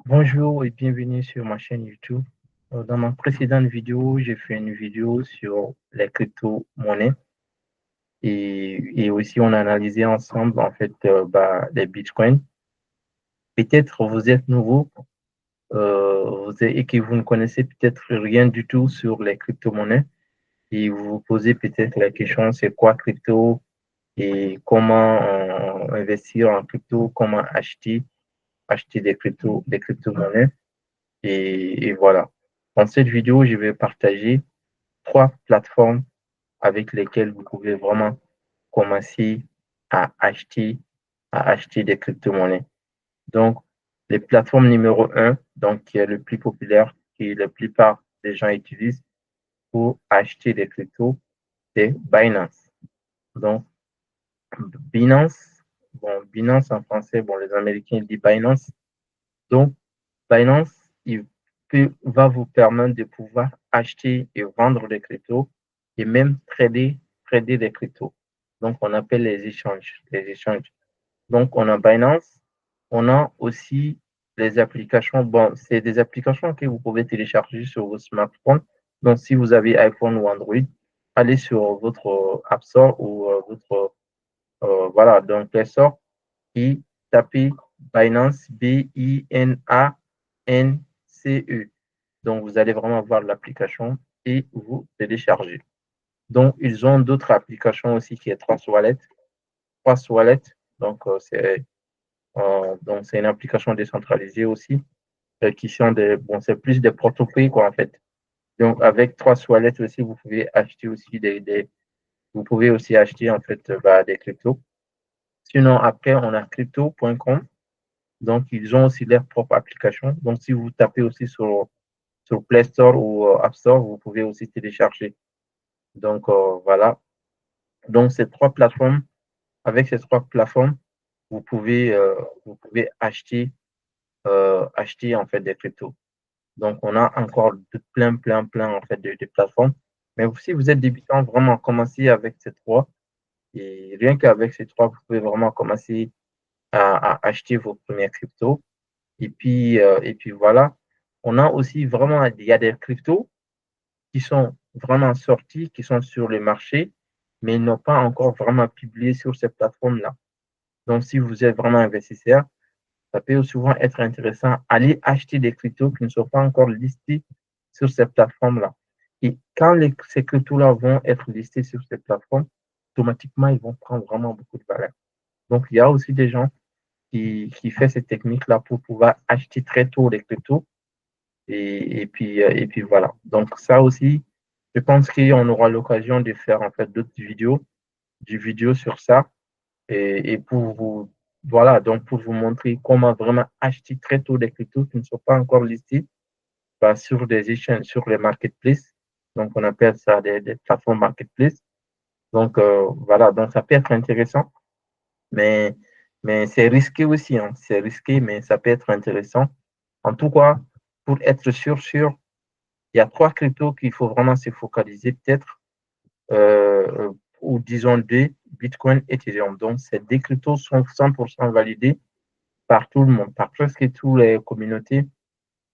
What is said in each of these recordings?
Bonjour et bienvenue sur ma chaîne YouTube. Dans ma précédente vidéo, j'ai fait une vidéo sur les crypto-monnaies et aussi on a analysé ensemble en fait les bitcoins. Peut-être vous êtes nouveau et que vous ne connaissez peut-être rien du tout sur les crypto-monnaies et vous vous posez peut-être la question c'est quoi crypto et comment investir en crypto, comment acheter des crypto-monnaies. Et voilà. Dans cette vidéo, je vais partager trois plateformes avec lesquelles vous pouvez vraiment commencer à acheter, à acheter des crypto-monnaies. Donc, les plateformes numéro un, donc qui est le plus populaire, que la plupart des gens utilisent pour acheter des cryptos, c'est Binance. Donc, Binance, bon, Binance en français, bon, les Américains disent Binance. Donc, Binance, va vous permettre de pouvoir acheter et vendre des cryptos et même trader des cryptos. Donc, on appelle les échanges. Donc, on a Binance, on a aussi les applications. Bon, c'est des applications que vous pouvez télécharger sur vos smartphones. Donc, si vous avez iPhone ou Android, allez sur votre App Store ou votre, voilà, donc Play Store et tapez Binance, Binance. Donc, vous allez vraiment voir l'application et vous téléchargez. Donc, ils ont d'autres applications aussi qui est Trust Wallet. Trust Wallet, donc c'est une application décentralisée aussi, qui sont bon, c'est plus des protocoles quoi en fait. Donc, avec Trust Wallet aussi, vous pouvez acheter aussi vous pouvez aussi acheter en fait des cryptos. Sinon, après, on a crypto.com. Donc, ils ont aussi leur propre application. Donc, si vous tapez aussi sur Play Store ou App Store, vous pouvez aussi télécharger. Donc, voilà. Donc, avec ces trois plateformes, vous pouvez acheter en fait des cryptos. Donc, on a encore plein en fait de plateformes. Mais si vous êtes débutant, vraiment, commencez avec ces trois. Et rien qu'avec ces trois, vous pouvez vraiment commencer à acheter vos premières cryptos. Et puis voilà. On a aussi vraiment, il y a des cryptos qui sont vraiment sortis, qui sont sur le marché, mais ils n'ont pas encore vraiment publié sur ces plateformes-là. Donc, si vous êtes vraiment investisseur, ça peut souvent être intéressant d'aller acheter des cryptos qui ne sont pas encore listés sur ces plateformes-là. Et quand ces cryptos-là vont être listés sur ces plateformes, automatiquement, ils vont prendre vraiment beaucoup de valeur. Donc, il y a aussi des gens qui font cette technique-là pour pouvoir acheter très tôt les cryptos. Et puis voilà. Donc, ça aussi, je pense qu'on aura l'occasion de faire en fait d'autres vidéos, du vidéo sur ça. Et pour vous, voilà, donc pour vous montrer comment vraiment acheter très tôt des cryptos qui ne sont pas encore listés sur des échanges, sur les marketplaces. Donc, on appelle ça des plateformes marketplace. Donc, voilà, donc ça peut être intéressant, mais, mais c'est risqué aussi, hein. C'est risqué, mais ça peut être intéressant. En tout cas, pour être sûr, il y a trois cryptos qu'il faut vraiment se focaliser, peut-être, ou disons deux, Bitcoin et Ethereum. Donc, ces deux cryptos sont 100% validés par tout le monde, par presque toutes les communautés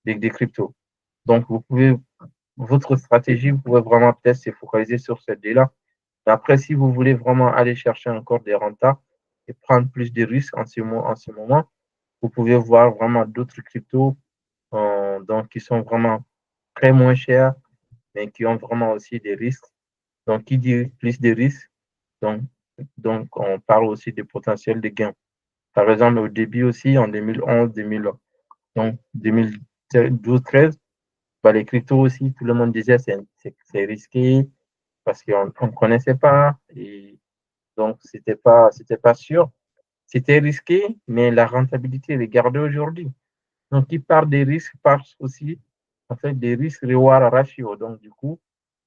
des cryptos. Donc, votre stratégie, vous pouvez vraiment peut-être se focaliser sur ces deux-là. Après, si vous voulez vraiment aller chercher encore des rentas et prendre plus de risques en ce moment, vous pouvez voir vraiment d'autres cryptos donc, qui sont vraiment très moins chers, mais qui ont vraiment aussi des risques. Donc, qui dit plus de risques, donc, donc on parle aussi du potentiel de gains. Par exemple, au début aussi, en 2011, 2012-13, les cryptos aussi, tout le monde disait c'est risqué parce qu'on ne connaissait pas et donc c'était pas sûr. C'était risqué, mais la rentabilité est gardée aujourd'hui. Donc, qui parle des risques parle aussi en fait des risques reward ratio. Donc, du coup,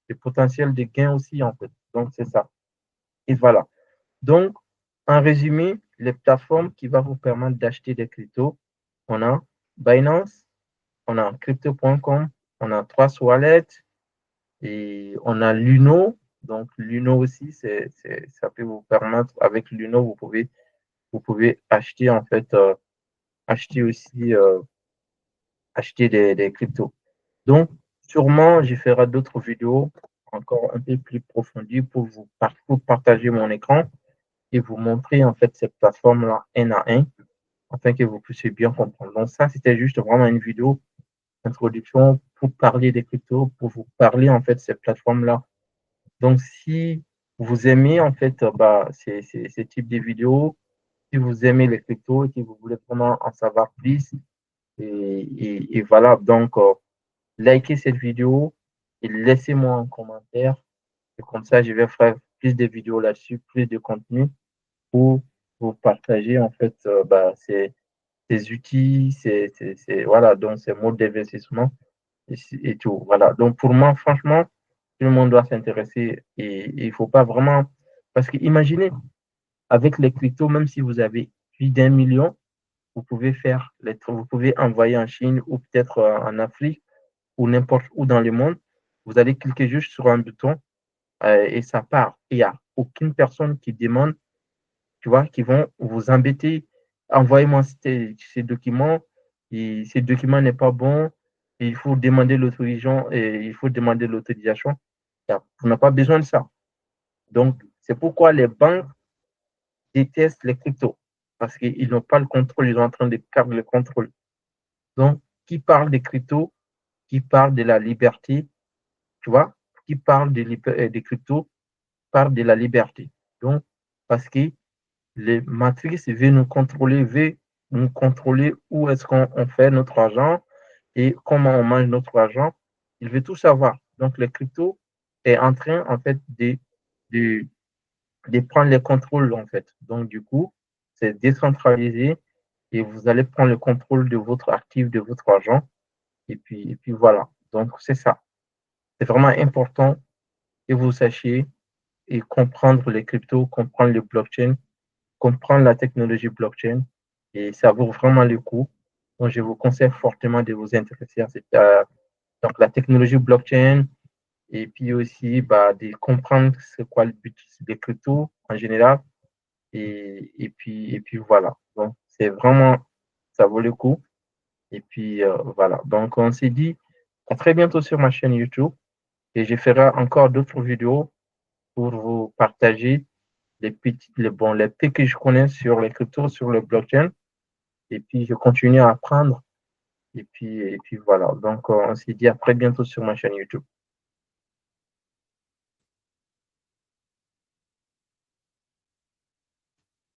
le potentiel de gain aussi en fait. Donc, c'est ça. Et voilà. Donc, en résumé, les plateformes qui vont vous permettre d'acheter des cryptos, on a Binance, on a crypto.com, on a Trust Wallet et on a Luno. Donc, Luno aussi, ça peut vous permettre, avec Luno, vous pouvez acheter en fait, acheter aussi acheter des cryptos. Donc, sûrement, je ferai d'autres vidéos encore un peu plus approfondies pour partager mon écran et vous montrer en fait cette plateforme-là un à un afin que vous puissiez bien comprendre. Donc, ça, c'était juste vraiment une vidéo d'introduction pour parler des cryptos, pour vous parler en fait de cette plateforme-là. Donc, si vous aimez en fait ces types de vidéos, si vous aimez les cryptos et que vous voulez vraiment en savoir plus, et voilà, donc likez cette vidéo et laissez-moi un commentaire. Et comme ça, je vais faire plus de vidéos là-dessus, plus de contenu pour vous partager en fait ces outils, voilà, donc ces modes d'investissement et tout. Voilà. Donc pour moi, franchement, tout le monde doit s'intéresser et il ne faut pas vraiment. Parce que imaginez, avec les cryptos, même si vous avez plus d'1 million, vous pouvez envoyer en Chine ou peut-être en Afrique ou n'importe où dans le monde. Vous allez cliquer juste sur un bouton et ça part. Il n'y a aucune personne qui demande, tu vois, qui vont vous embêter. Envoyez-moi ces documents. Et ces documents n'est pas bon. Et il faut demander l'autorisation. Et il faut demander l'autorisation. On n'a pas besoin de ça. Donc, c'est pourquoi les banques détestent les cryptos. Parce qu'ils n'ont pas le contrôle. Ils sont en train de perdre le contrôle. Donc, qui parle des cryptos, qui parle de la liberté, tu vois, qui parle des cryptos, parle de la liberté. Donc, parce que les matrices veulent nous contrôler où est-ce qu'on fait notre argent et comment on mange notre argent. Il veut tout savoir. Donc, les cryptos est en train, en fait, de, de prendre les contrôles, en fait. Donc, du coup, c'est décentralisé et vous allez prendre le contrôle de votre actif, de votre argent. Et puis voilà. Donc, c'est ça. C'est vraiment important que vous sachiez et comprendre les cryptos, comprendre le blockchain, comprendre la technologie blockchain. Et ça vaut vraiment le coup. Donc, je vous conseille fortement de vous intéresser à donc, la technologie blockchain et puis aussi de comprendre c'est quoi le but des cryptos en général. Et puis voilà. Donc, c'est vraiment, ça vaut le coup. Et puis voilà. Donc, on s'est dit à très bientôt sur ma chaîne YouTube et je ferai encore d'autres vidéos pour vous partager les peu que je connais sur les cryptos, sur le blockchain. Et puis, je continue à apprendre. Et puis voilà. Donc, on s'est dit à très bientôt sur ma chaîne YouTube.